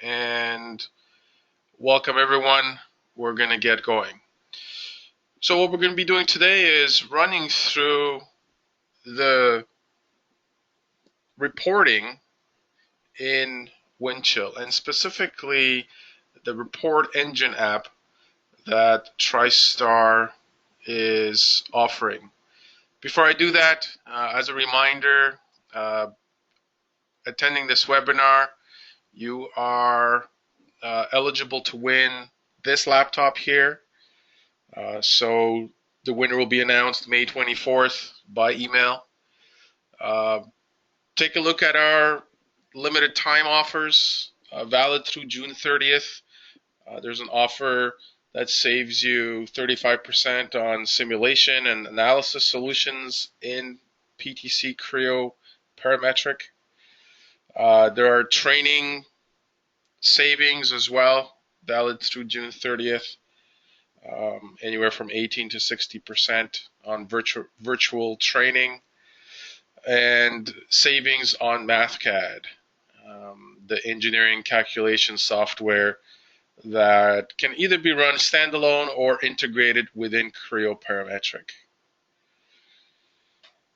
and welcome everyone. We're going to get going. So what we're going to be doing today is running through the reporting in Windchill, and specifically the report engine app that TriStar is offering. Before I do that, as a reminder, attending this webinar, you are eligible to win this laptop here. So the winner will be announced May 24th by email. Take a look at our limited time offers, valid through June 30th. There's an offer that saves you 35% on simulation and analysis solutions in PTC Creo Parametric. There are training savings as well, valid through June 30th, anywhere from 18 to 60% on virtual training, and savings on MathCAD, the engineering calculation software that can either be run standalone or integrated within Creo Parametric.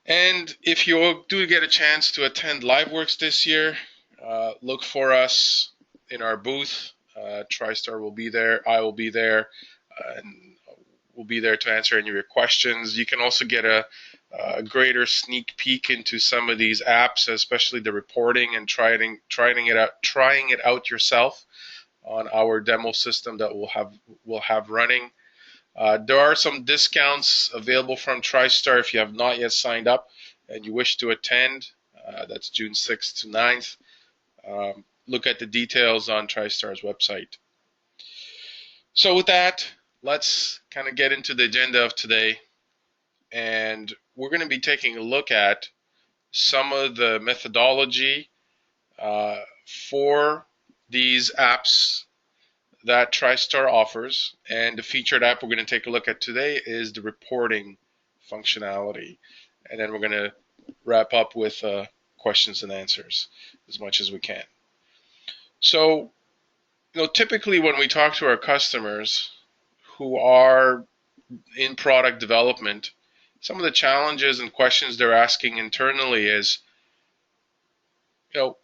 And if you do get a chance to attend LiveWorks this year, look for us in our booth. TriStar will be there, I will be there, and we'll be there to answer any of your questions. You can also get a greater sneak peek into some of these apps, especially the reporting, and trying it out yourself on our demo system that we'll have running. There are some discounts available from TriStar if you have not yet signed up and you wish to attend. That's June 6th to 9th. Look at the details on TriStar's website. So with that, let's kind of get into the agenda of today. And we're going to be taking a look at some of the methodology for these apps that TriStar offers. And the featured app we're going to take a look at today is the reporting functionality. And then we're going to wrap up with questions and answers as much as we can. So, typically when we talk to our customers who are in product development, some of the challenges and questions they're asking internally is,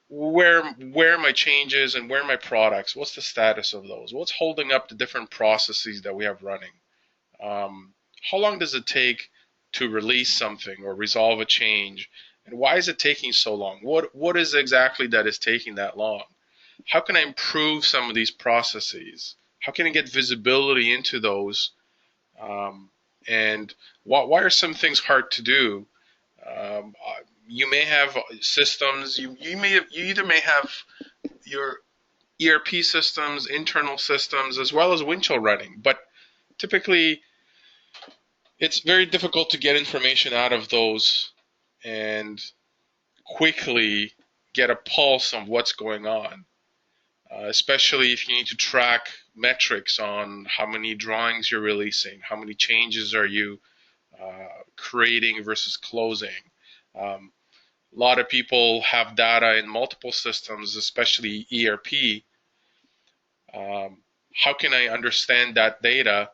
where are my changes and where are my products? What's the status of those? What's holding up the different processes that we have running? How long does it take to release something or resolve a change? And why is it taking so long? What is exactly that is taking that long? How can I improve some of these processes? How can I get visibility into those? And why are some things hard to do? You may have systems. You either may have your ERP systems, internal systems, as well as Windchill running. But typically, it's very difficult to get information out of those and quickly get a pulse on what's going on. Especially if you need to track metrics on how many drawings you're releasing, how many changes are you creating versus closing. A lot of people have data in multiple systems, especially ERP. How can I understand that data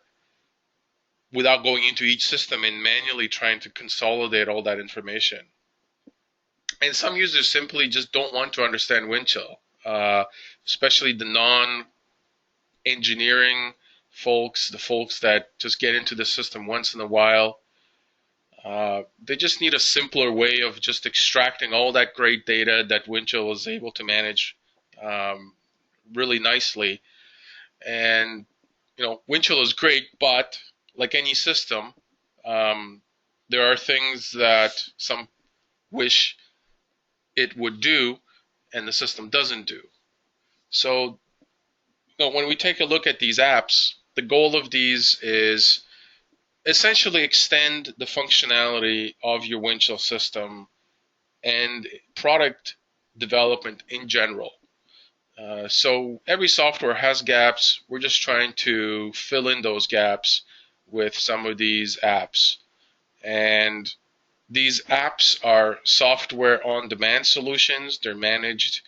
without going into each system and manually trying to consolidate all that information? And some users simply just don't want to understand Windchill. Especially the non-engineering folks, the folks that just get into the system once in a while. They just need a simpler way of just extracting all that great data that Windchill is able to manage really nicely. And, Windchill is great, but like any system, there are things that some wish it would do and the system doesn't do. So, when we take a look at these apps, the goal of these is essentially extend the functionality of your Windchill system and product development in general. So every software has gaps. We're just trying to fill in those gaps with some of these apps. And these apps are software on-demand solutions. They're managed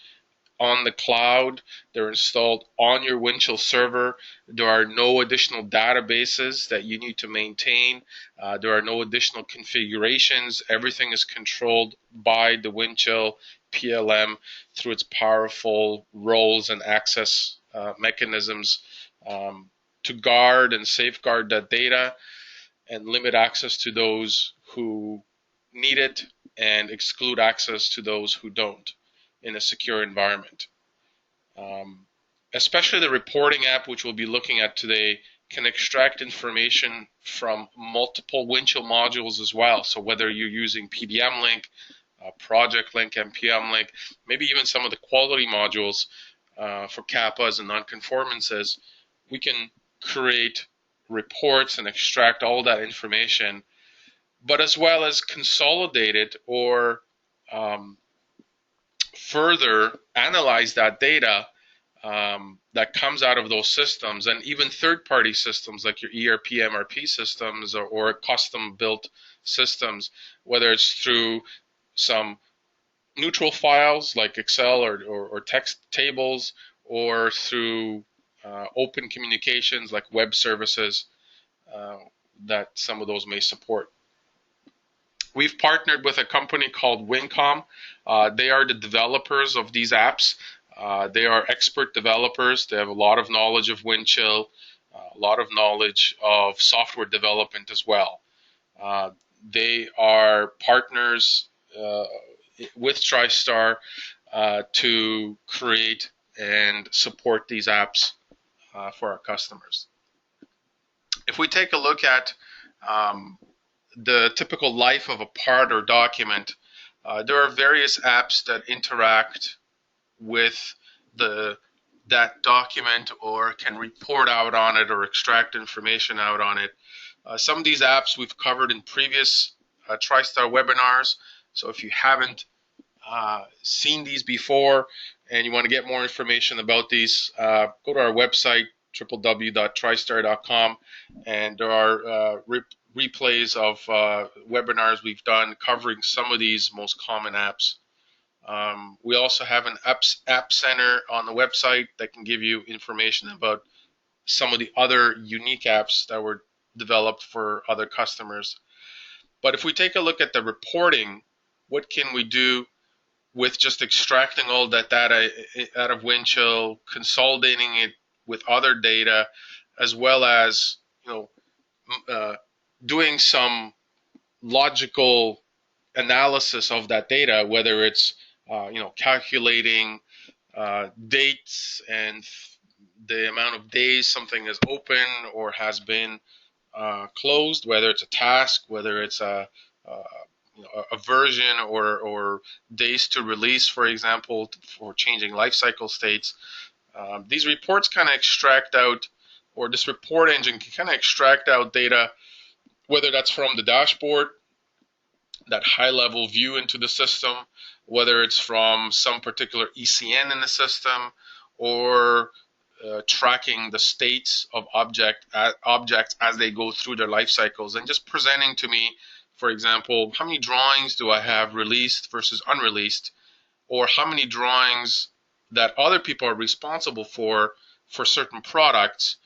on the cloud. They're installed on your Windchill server. There are no additional databases that you need to maintain. There are no additional configurations. Everything is controlled by the Windchill PLM through its powerful roles and access mechanisms to guard and safeguard that data and limit access to those who need it and exclude access to those who don't in a secure environment. Especially the reporting app, which we'll be looking at today, can extract information from multiple Windchill modules as well. So whether you're using PDM Link, Project Link, NPM Link, maybe even some of the quality modules for kappas and nonconformances, we can create reports and extract all that information, but as well as consolidate it or further analyze that data that comes out of those systems, and even third-party systems like your ERP, MRP systems or custom-built systems, whether it's through some neutral files like Excel or text tables, or through open communications like web services that some of those may support. We've partnered with a company called Wincom. They are the developers of these apps. They are expert developers. They have a lot of knowledge of Windchill, a lot of knowledge of software development as well. They are partners with TriStar to create and support these apps for our customers. If we take a look at the typical life of a part or document, there are various apps that interact with that document or can report out on it or extract information out on it. Some of these apps we've covered in previous TriStar webinars, so if you haven't seen these before and you want to get more information about these, go to our website, www.tristar.com, and there are replays of webinars we've done covering some of these most common apps. We also have an app center on the website that can give you information about some of the other unique apps that were developed for other customers. But if we take a look at the reporting, what can we do with just extracting all that data out of Windchill, consolidating it with other data, as well as doing some logical analysis of that data, whether it's calculating dates and the amount of days something is open or has been closed, whether it's a task, whether it's a version or days to release, for example, for changing life cycle states. These reports kind of extract out, or this report engine can kind of extract out data, whether that's from the dashboard, that high-level view into the system, whether it's from some particular ECN in the system, or tracking the states of objects as they go through their life cycles, and just presenting to me, for example, how many drawings do I have released versus unreleased, or how many drawings that other people are responsible for certain products,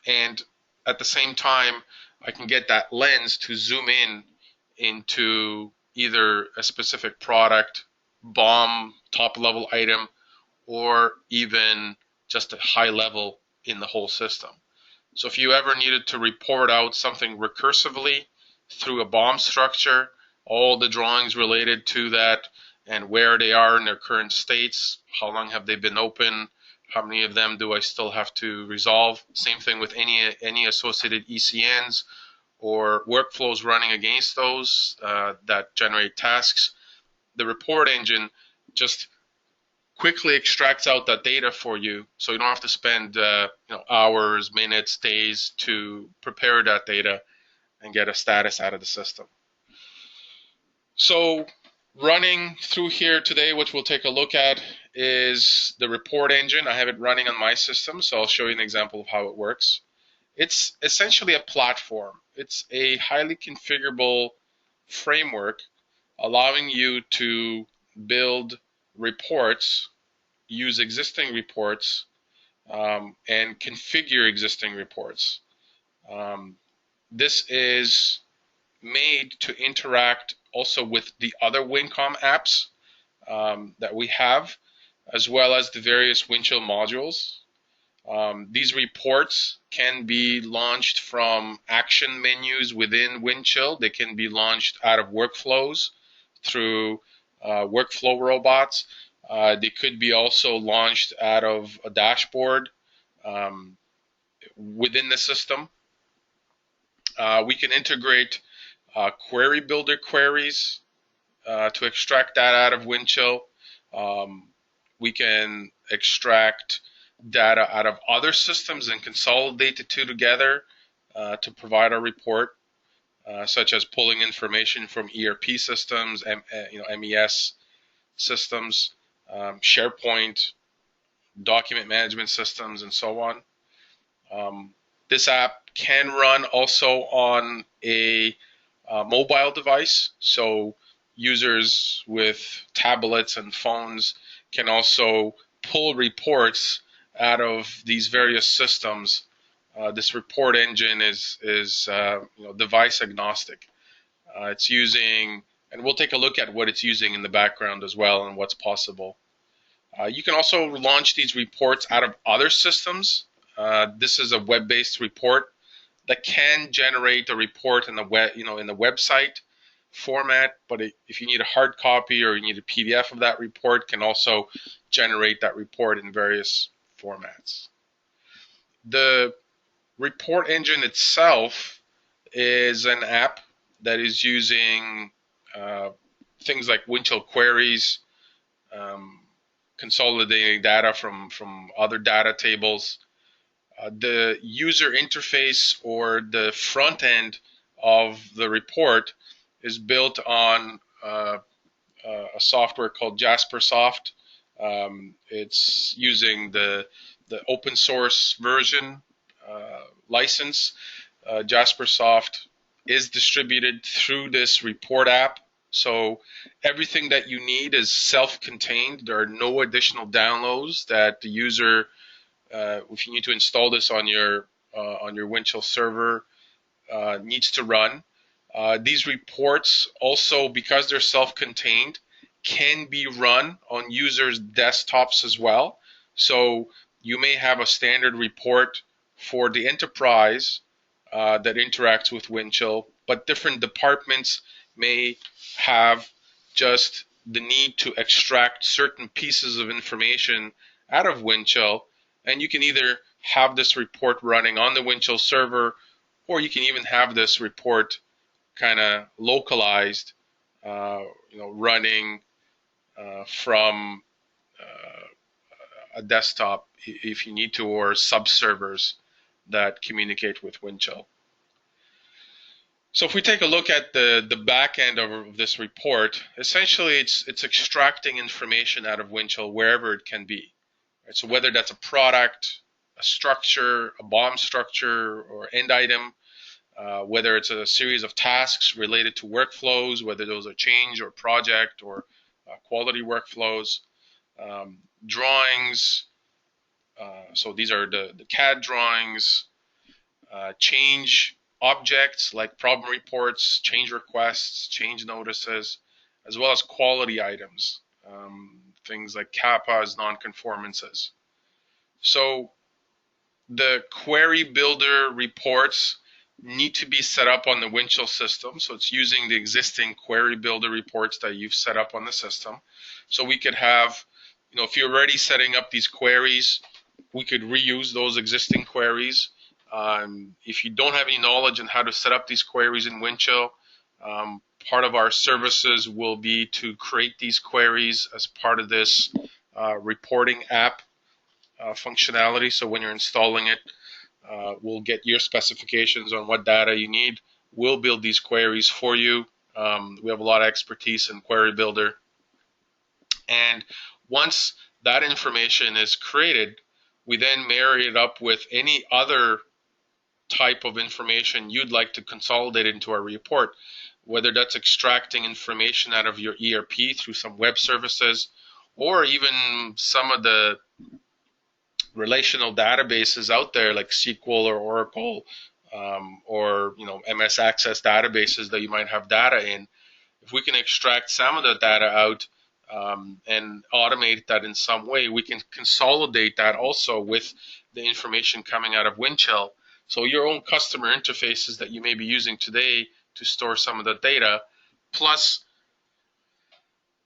and at the same time, I can get that lens to zoom in into either a specific product, BOM, top-level item, or even just a high level in the whole system. So if you ever needed to report out something recursively through a BOM structure, all the drawings related to that and where they are in their current states, how long have they been open, how many of them do I still have to resolve? Same thing with any associated ECNs or workflows running against those that generate tasks. The report engine just quickly extracts out that data for you, so you don't have to spend hours, minutes, days to prepare that data and get a status out of the system. So running through here today, what we'll take a look at is the report engine. I have it running on my system, so I'll show you an example of how it works. It's essentially a platform. It's a highly configurable framework allowing you to build reports, use existing reports, and configure existing reports. This is made to interact also with the other Wincom apps that we have, as well as the various Windchill modules. These reports can be launched from action menus within Windchill. They can be launched out of workflows through workflow robots. They could be also launched out of a dashboard within the system. We can integrate query builder queries to extract that out of Windchill. We can extract data out of other systems and consolidate the two together to provide a report, such as pulling information from ERP systems, MES systems, SharePoint, document management systems, and so on. This app can run also on a mobile device, so users with tablets and phones can also pull reports out of these various systems. This report engine is device agnostic. It's using, and we'll take a look at what it's using in the background as well and what's possible. You can also launch these reports out of other systems. This is a web-based report that can generate a report in the web, in the website format. But if you need a hard copy or you need a PDF of that report, can also generate that report in various formats. The report engine itself is an app that is using things like Windchill queries, consolidating data from other data tables. The user interface or the front end of the report is built on a software called JasperSoft. It's using the open source version license. JasperSoft is distributed through this report app. So everything that you need is self-contained. There are no additional downloads that the user, if you need to install this on your Windchill server, needs to run. These reports also, because they're self-contained, can be run on users' desktops as well. So you may have a standard report for the enterprise that interacts with Windchill, but different departments may have just the need to extract certain pieces of information out of Windchill, and you can either have this report running on the Windchill server, or you can even have this report kind of localized, running from a desktop if you need to, or sub-servers that communicate with Windchill. So if we take a look at the back end of this report, essentially it's extracting information out of Windchill wherever it can be. Right? So whether that's a product, a structure, a BOM structure, or end item, whether it's a series of tasks related to workflows, whether those are change or project or quality workflows, drawings, so these are the CAD drawings, change objects like problem reports, change requests, change notices, as well as quality items, things like CAPAs, non-conformances. So the query builder reports need to be set up on the Windchill system. So it's using the existing query builder reports that you've set up on the system. So we could have, if you're already setting up these queries, we could reuse those existing queries. If you don't have any knowledge on how to set up these queries in Windchill, part of our services will be to create these queries as part of this reporting app functionality. So when you're installing it, we'll get your specifications on what data you need. We'll build these queries for you. We have a lot of expertise in Query Builder. And once that information is created, we then marry it up with any other type of information you'd like to consolidate into our report. whether that's extracting information out of your ERP through some web services, or even some of the relational databases out there like SQL or Oracle, or MS Access databases that you might have data in. If we can extract some of the data out and automate that in some way, we can consolidate that also with the information coming out of Windchill. So your own customer interfaces that you may be using today to store some of the data, plus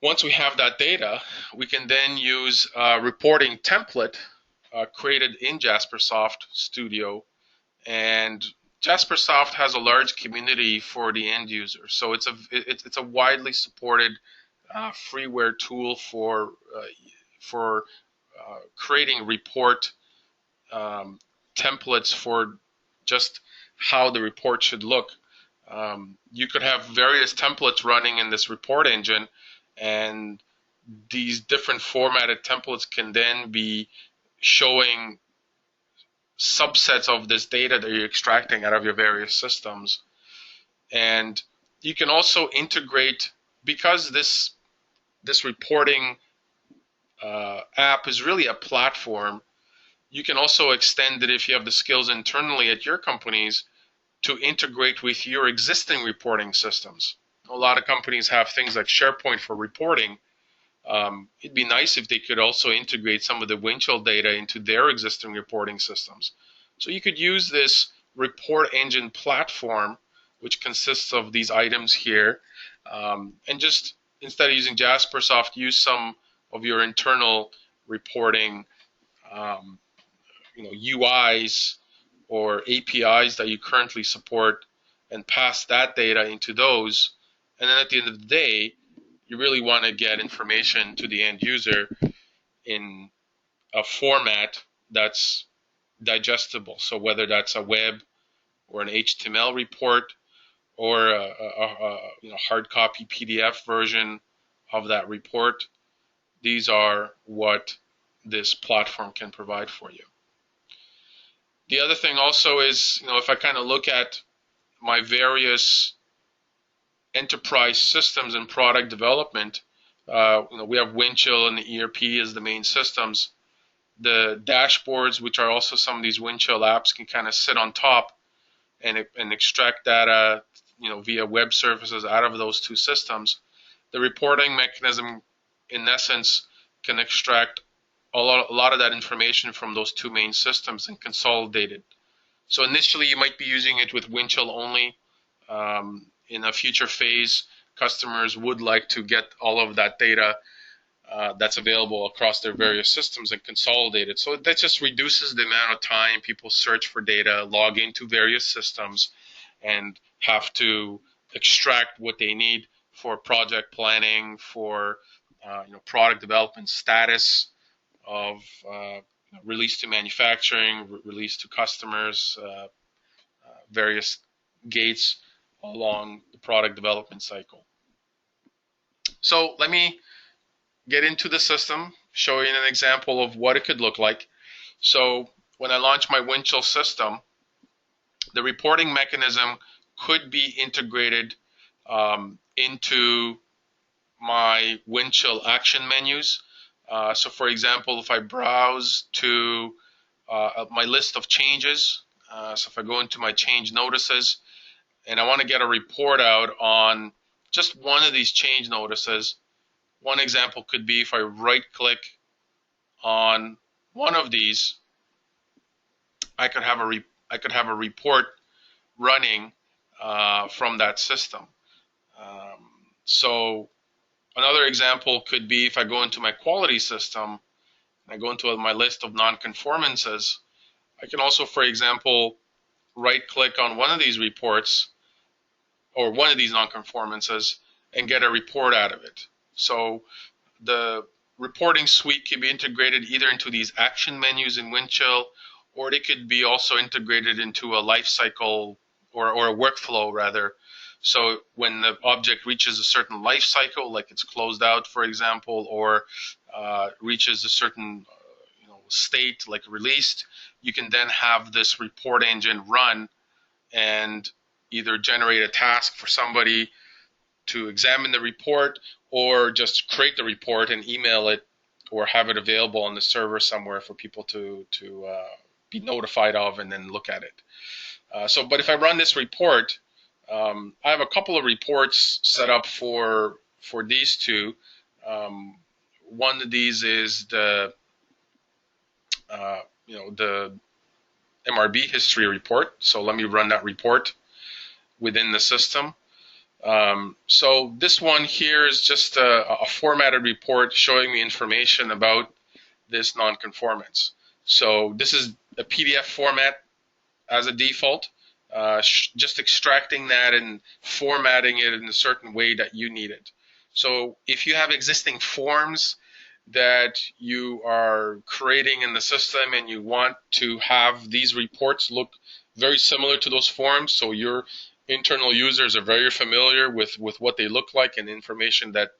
once we have that data, we can then use a reporting template created in Jaspersoft Studio. And Jaspersoft has a large community for the end user, so it's a widely supported freeware tool for creating report templates for just how the report should look. You could have various templates running in this report engine, and these different formatted templates can then be showing subsets of this data that you're extracting out of your various systems. And you can also integrate, because this reporting app is really a platform, you can also extend it, if you have the skills internally at your companies, to integrate with your existing reporting systems. A lot of companies have things like SharePoint for reporting. It'd be nice if they could also integrate some of the Windchill data into their existing reporting systems. So you could use this report engine platform, which consists of these items here, and just, instead of using Jaspersoft, use some of your internal reporting UIs or APIs that you currently support, and pass that data into those. And then at the end of the day, you really want to get information to the end user in a format that's digestible. So whether that's a web or an HTML report, or a hard copy PDF version of that report, these are what this platform can provide for you. The other thing also is, if I kind of look at my various enterprise systems and product development, we have Windchill and the ERP as the main systems. The dashboards, which are also some of these Windchill apps, can kind of sit on top and extract data, via web services out of those two systems. The reporting mechanism, in essence, can extract a lot of that information from those two main systems and consolidate it. So initially, you might be using it with Windchill only. In a future phase, customers would like to get all of that data that's available across their various systems and consolidate it. So that just reduces the amount of time people search for data, log into various systems, and have to extract what they need for project planning, for product development status of release to manufacturing, release to customers, various gates along the product development cycle. So let me get into the system, showing an example of what it could look like. So when I launch my Windchill system, the reporting mechanism could be integrated into my Windchill action menus. So for example, if I browse to my list of changes, so if I go into my change notices and I want to get a report out on just one of these change notices, one example could be if I right-click on one of these, I could have a report running from that system. So another example could be if I go into my quality system and I go into my list of non-conformances, I can also, for example, right-click on one of these reports or one of these non-conformances and get a report out of it. So the reporting suite can be integrated either into these action menus in Windchill, or they could be also integrated into a life cycle or a workflow rather. So when the object reaches a certain life cycle, like it's closed out, for example, or reaches a certain state, like released, you can then have this report engine run and either generate a task for somebody to examine the report, or just create the report and email it, or have it available on the server somewhere for people to be notified of and then look at it. But if I run this report, I have a couple of reports set up for these two. One of these is the the MRB history report. So let me run that report within the system. So this one here is just a formatted report showing me information about this nonconformance. So this is a PDF format as a default, just extracting that and formatting it in a certain way that you need it. So if you have existing forms that you are creating in the system and you want to have these reports look very similar to those forms, so your internal users are very familiar with what they look like and information that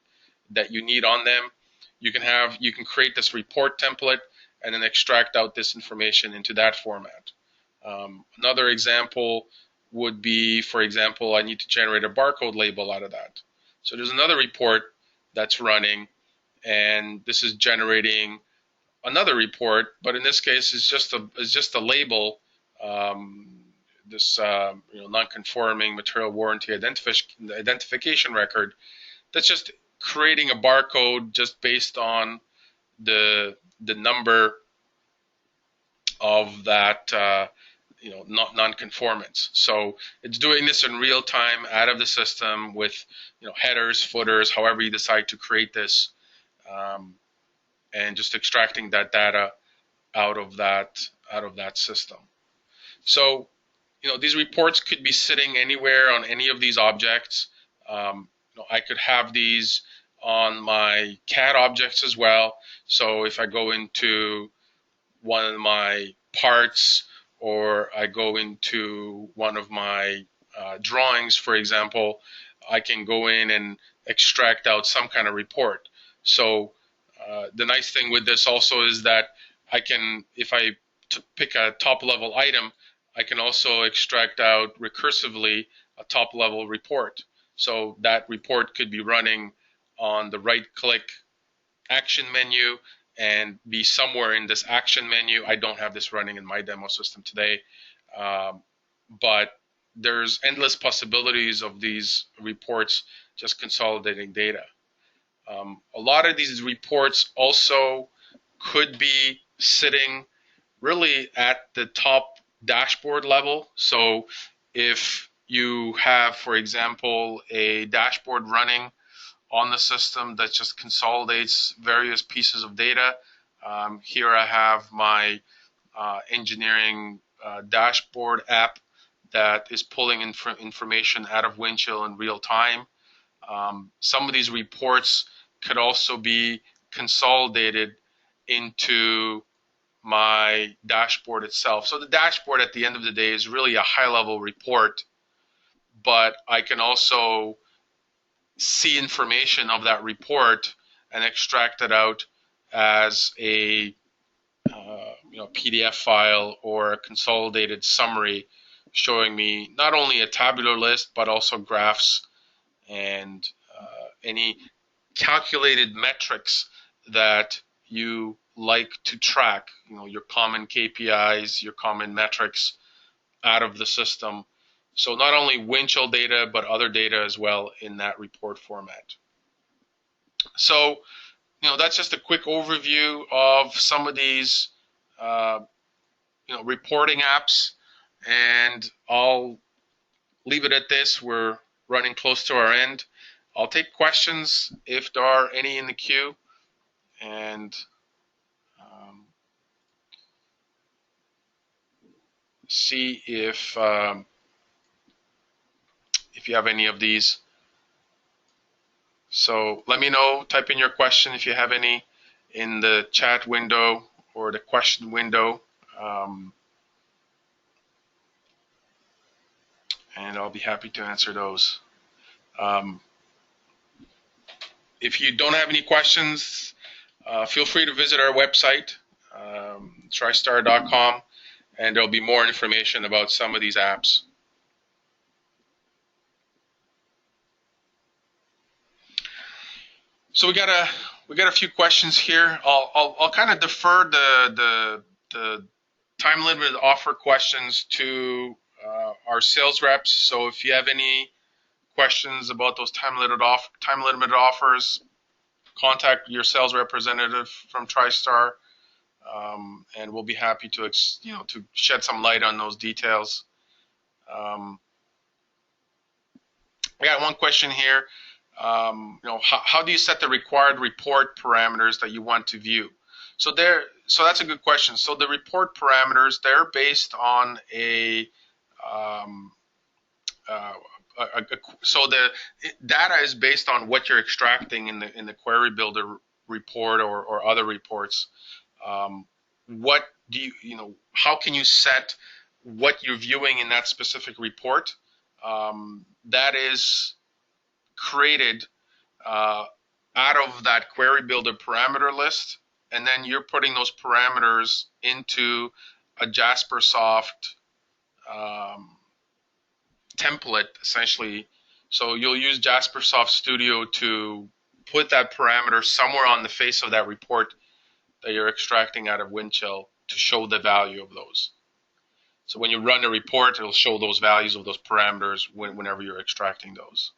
you need on them, you can create this report template and then extract out this information into that format. Another example would be, for example, I need to generate a barcode label out of that. So there's another report that's running, and this is generating another report, but in this case, it's just a label. This non-conforming material warranty identification record that's just creating a barcode just based on the number of that non-conformance. So it's doing this in real time out of the system with headers, footers, however you decide to create this, and just extracting that data out of that system. So these reports could be sitting anywhere on any of these objects. I could have these on my CAD objects as well. So if I go into one of my parts, or I go into one of my drawings, for example, I can go in and extract out some kind of report. So the nice thing with this also is that I can, if I pick a top-level item, I can also extract out recursively a top-level report. So that report could be running on the right-click action menu and be somewhere in this action menu. I don't have this running in my demo system today, but there's endless possibilities of these reports just consolidating data. A lot of these reports also could be sitting really at the top dashboard level. So if you have, for example, a dashboard running on the system that just consolidates various pieces of data. Here I have my engineering dashboard app that is pulling information out of Windchill in real time. Some of these reports could also be consolidated into my dashboard itself. So the dashboard at the end of the day is really a high-level report, but I can also see information of that report and extract it out as a PDF file or a consolidated summary showing me not only a tabular list but also graphs and any calculated metrics that you like to track, your common KPIs, your common metrics out of the system. So not only Windchill data, but other data as well in that report format. So, that's just a quick overview of some of these, reporting apps, and I'll leave it at this. We're running close to our end. I'll take questions if there are any in the queue, and see if you have any of these. So let me know, type in your question if you have any in the chat window or the question window, and I'll be happy to answer those. If you don't have any questions, feel free to visit our website, TriStar.com, and there'll be more information about some of these apps. So we got a few questions here. I'll kind of defer the time limited offer questions to our sales reps. So if you have any questions about those time limited offers, contact your sales representative from TriStar, and we'll be happy to to shed some light on those details. I got one question here. How do you set the required report parameters that you want to view? So that's a good question. So the report parameters, they're based on so the data is based on what you're extracting in the query builder report or other reports. What do how can you set what you're viewing in that specific report? That is created out of that query builder parameter list, and then you're putting those parameters into a JasperSoft template, essentially. So you'll use JasperSoft Studio to put that parameter somewhere on the face of that report that you're extracting out of Windchill to show the value of those. So when you run a report, it'll show those values of those parameters whenever you're extracting those.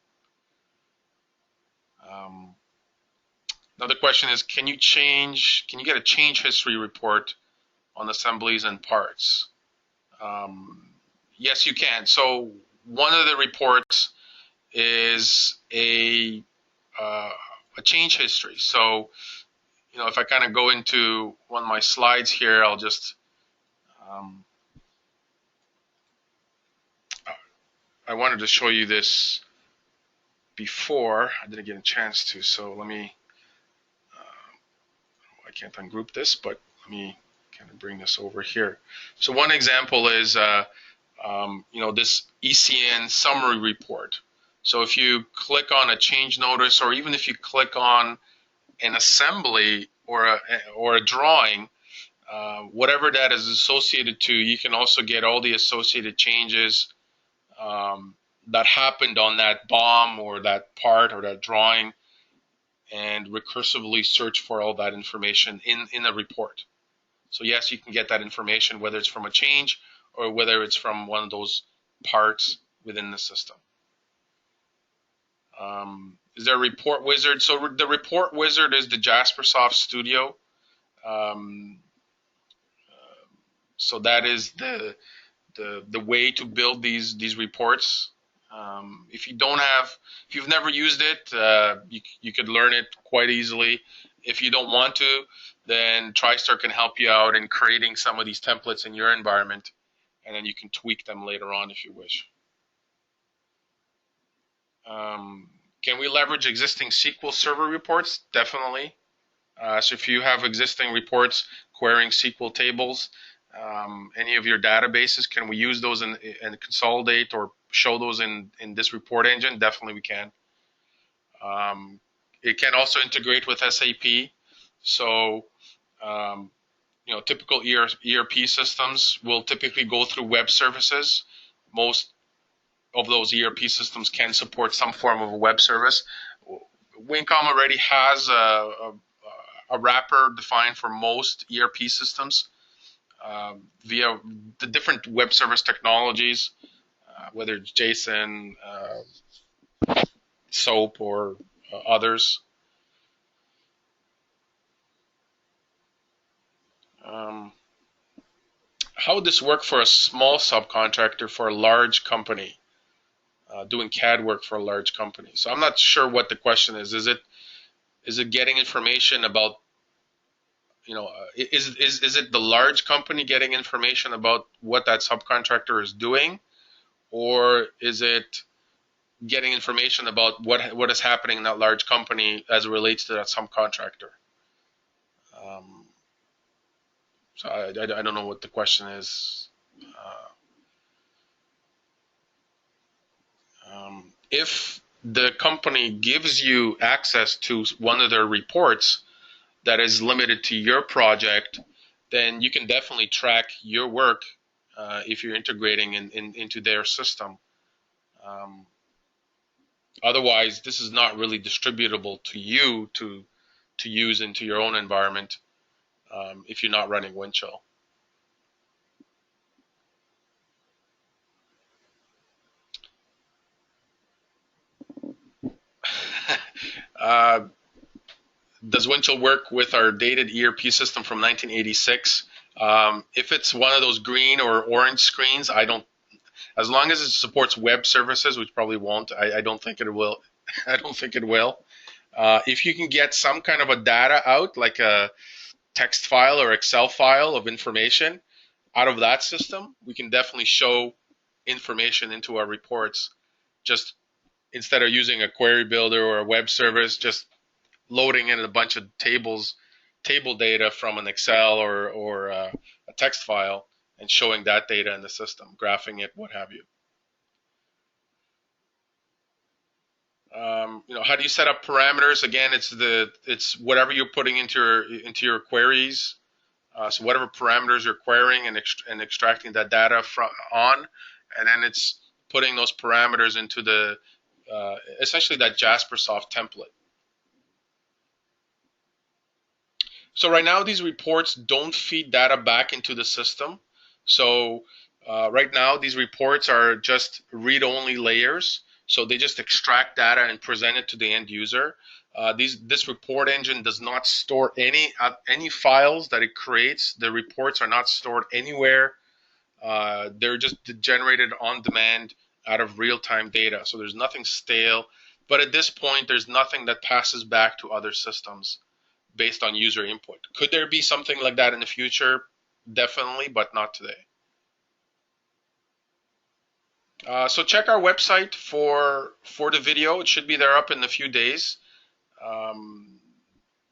Another question is, can you get a change history report on assemblies and parts? Yes, you can. So one of the reports is a change history. So, if I kind of go into one of my slides here, I'll just, I wanted to show you this before. I didn't get a chance to, so let me, I can't ungroup this, but let me kind of bring this over here. So one example is, this ECN summary report. So if you click on a change notice, or even if you click on an assembly or a drawing, whatever that is associated to, you can also get all the associated changes that happened on that BOM or that part or that drawing, and recursively search for all that information in a report. So yes, you can get that information, whether it's from a change or whether it's from one of those parts within the system. Is there a report wizard? So the report wizard is the JasperSoft Studio. So that is the way to build these reports. If you've never used it, you could learn it quite easily. If you don't want to, then TriStar can help you out in creating some of these templates in your environment, and then you can tweak them later on if you wish. Can we leverage existing SQL Server reports? Definitely. So if you have existing reports querying SQL tables, any of your databases, can we use those and consolidate or show those in this report engine? Definitely we can. It can also integrate with SAP. So, typical ERP systems will typically go through web services. Most of those ERP systems can support some form of a web service. Wincom already has a wrapper defined for most ERP systems via the different web service technologies, whether it's JSON, SOAP, or others. How would this work for a small subcontractor for a large company, doing CAD work for a large company? So I'm not sure what the question is. Is it getting information about, is it the large company getting information about what that subcontractor is doing, or is it getting information about what is happening in that large company as it relates to that subcontractor? So I don't know what the question is. If the company gives you access to one of their reports that is limited to your project, then you can definitely track your work if you're integrating into their system. Otherwise, this is not really distributable to you to use into your own environment if you're not running Windchill. uh, does Windchill work with our dated ERP system from 1986? If it's one of those green or orange screens, I don't. As long as it supports web services, which probably won't, I don't think it will. I don't think it will. If you can get some kind of a data out, like a text file or Excel file of information out of that system, we can definitely show information into our reports. Just instead of using a query builder or a web service, just loading in a bunch of table data from an Excel or a text file and showing that data in the system, graphing it, what have you. How do you set up parameters? Again, it's whatever you're putting into your queries. So whatever parameters you're querying and extracting that data on, and then it's putting those parameters into the essentially that JasperSoft template. So right now these reports don't feed data back into the system. So right now these reports are just read-only layers. So they just extract data and present it to the end user. This report engine does not store any files that it creates. The reports are not stored anywhere. They're just generated on demand out of real-time data. So there's nothing stale. But at this point, there's nothing that passes back to other systems based on user input. Could there be something like that in the future? Definitely, but not today. So check our website for the video. It should be there up in a few days.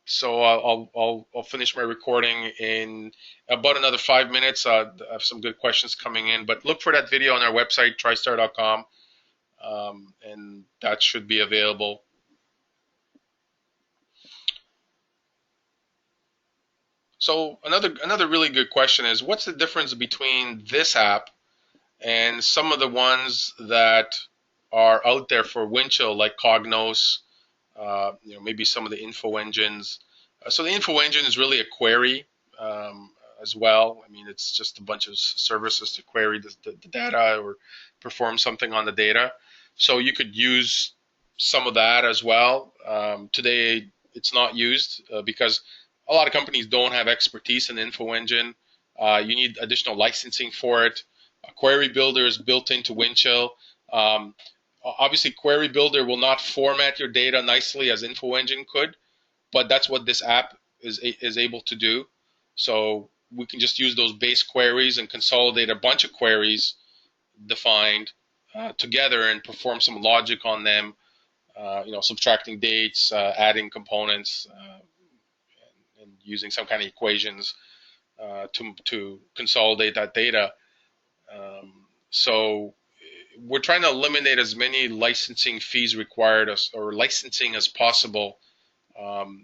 So I'll finish my recording in about another 5 minutes. I have some good questions coming in, but look for that video on our website, TriStar.com, and that should be available. So another really good question is, what's the difference between this app and some of the ones that are out there for Windchill, like Cognos, maybe some of the info engines. So the info engine is really a query as well. I mean, it's just a bunch of services to query the data or perform something on the data. So you could use some of that as well. Today, it's not used because a lot of companies don't have expertise in the info engine. You need additional licensing for it. A query builder is built into Windchill. Obviously, Query Builder will not format your data nicely as Info Engine could, but that's what this app is able to do. So we can just use those base queries and consolidate a bunch of queries defined together and perform some logic on them. Subtracting dates, adding components, and using some kind of equations to consolidate that data. So we're trying to eliminate as many licensing fees required or licensing as possible.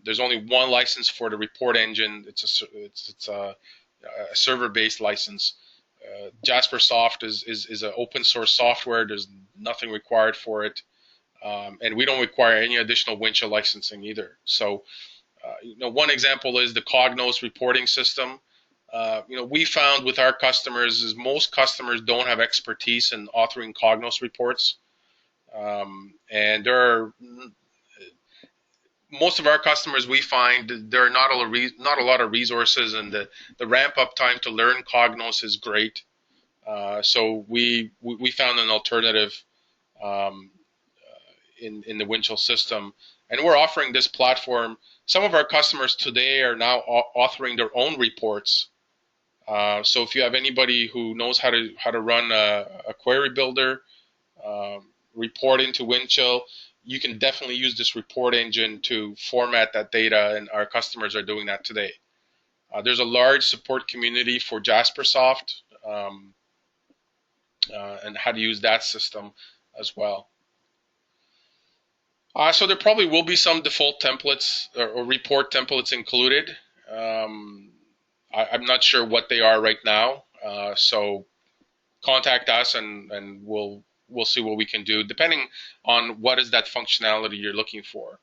There's only one license for the report engine. It's a server-based license. JasperSoft is an open source software. There's nothing required for it, and we don't require any additional Windchill licensing either. So, one example is the Cognos reporting system. We found with our customers is most customers don't have expertise in authoring Cognos reports, and most of our customers we find there are not a lot of resources, and the ramp up time to learn Cognos is great. So we found an alternative in the Windchill system, and we're offering this platform. Some of our customers today are now authoring their own reports. So if you have anybody who knows how to run a query builder, report into Windchill, you can definitely use this report engine to format that data, and our customers are doing that today. There's a large support community for JasperSoft and how to use that system as well. So there probably will be some default templates or report templates included. I'm not sure what they are right now. So contact us and we'll we'll see what we can do depending on what is that functionality you're looking for.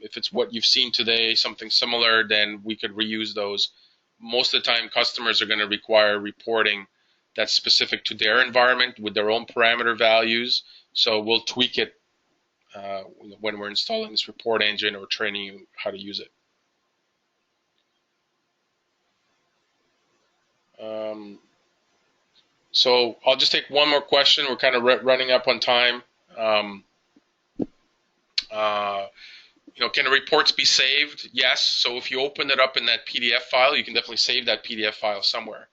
If it's what you've seen today, something similar, then we could reuse those. Most of the time, customers are going to require reporting that's specific to their environment with their own parameter values. So we'll tweak it when we're installing this report engine or training you how to use it. So I'll just take one more question. We're kind of running up on time. Can the reports be saved? Yes. So if you open it up in that PDF file, you can definitely save that PDF file somewhere.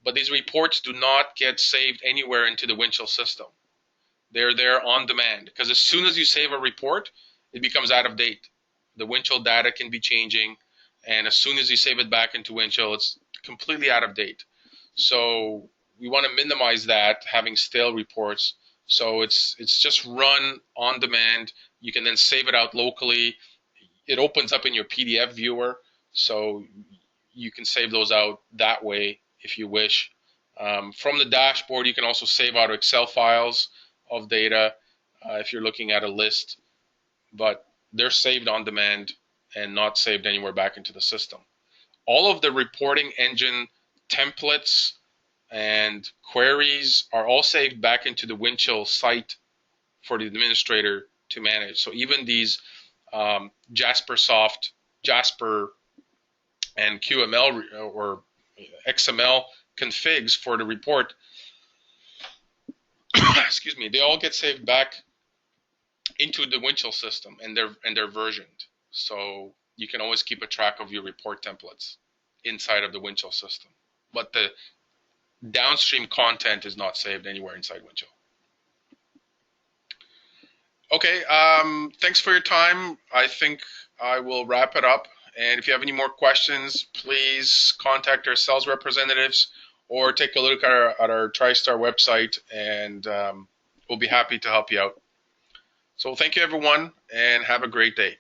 But these reports do not get saved anywhere into the Windchill system. They're there on demand, because as soon as you save a report, it becomes out of date. The Windchill data can be changing, and as soon as you save it back into Windchill, it's completely out of date. So we want to minimize that, having stale reports. So it's just run on demand. You can then save it out locally. It opens up in your PDF viewer, so you can save those out that way if you wish. From the dashboard, you can also save out Excel files of data if you're looking at a list, but they're saved on demand and not saved anywhere back into the system. All of the reporting engine templates and queries are all saved back into the Windchill site for the administrator to manage. So even these Jasper and QML or XML configs for the report, excuse me, they all get saved back into the Windchill system, and they're versioned. So you can always keep a track of your report templates inside of the Windchill system. But the downstream content is not saved anywhere inside Windchill. Okay, thanks for your time. I think I will wrap it up. And if you have any more questions, please contact our sales representatives or take a look at our TriStar website, and we'll be happy to help you out. So thank you, everyone, and have a great day.